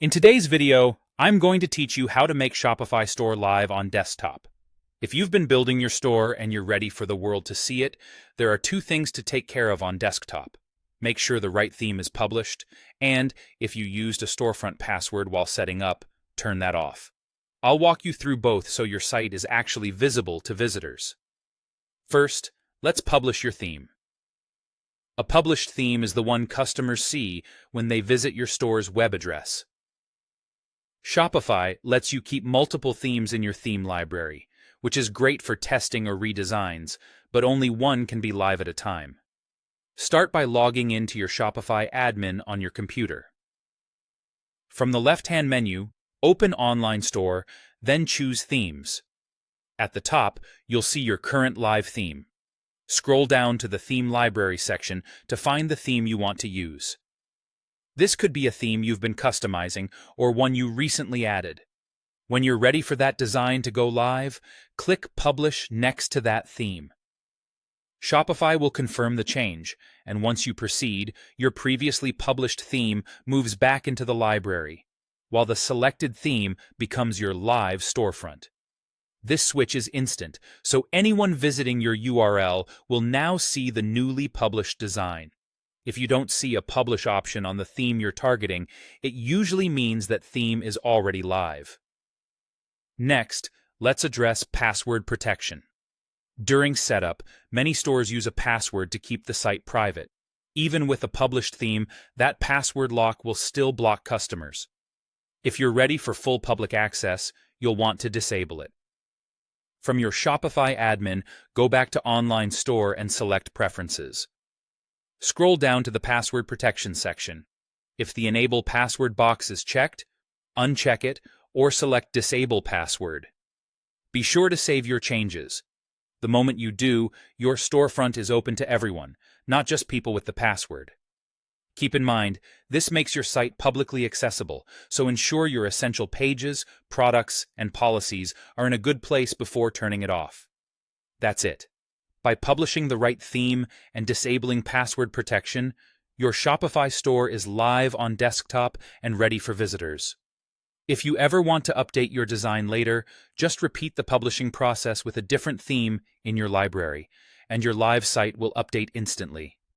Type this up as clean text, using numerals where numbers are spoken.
In today's video, I'm going to teach you how to make Shopify store live on desktop. If you've been building your store and you're ready for the world to see it, there are two things to take care of on desktop. Make sure the right theme is published, and if you used a storefront password while setting up, turn that off. I'll walk you through both so your site is actually visible to visitors. First, let's publish your theme. A published theme is the one customers see when they visit your store's web address. Shopify lets you keep multiple themes in your theme library, which is great for testing or redesigns, but only one can be live at a time. Start by logging into your Shopify admin on your computer. From the left-hand menu, open Online Store, then choose Themes. At the top, you'll see your current live theme. Scroll down to the Theme Library section to find the theme you want to use. This could be a theme you've been customizing or one you recently added. When you're ready for that design to go live, click Publish next to that theme. Shopify will confirm the change, and once you proceed, your previously published theme moves back into the library, while the selected theme becomes your live storefront. This switch is instant, so anyone visiting your URL will now see the newly published design. If you don't see a publish option on the theme you're targeting, it usually means that theme is already live. Next, let's address password protection. During setup, many stores use a password to keep the site private. Even with a published theme, that password lock will still block customers. If you're ready for full public access, you'll want to disable it. From your Shopify admin, go back to Online Store and select Preferences. Scroll down to the Password Protection section. If the Enable Password box is checked, uncheck it or select Disable Password. Be sure to save your changes. The moment you do, your storefront is open to everyone, not just people with the password. Keep in mind, this makes your site publicly accessible, so ensure your essential pages, products, and policies are in a good place before turning it off. That's it. By publishing the right theme and disabling password protection, your Shopify store is live on desktop and ready for visitors. If you ever want to update your design later, just repeat the publishing process with a different theme in your library, and your live site will update instantly.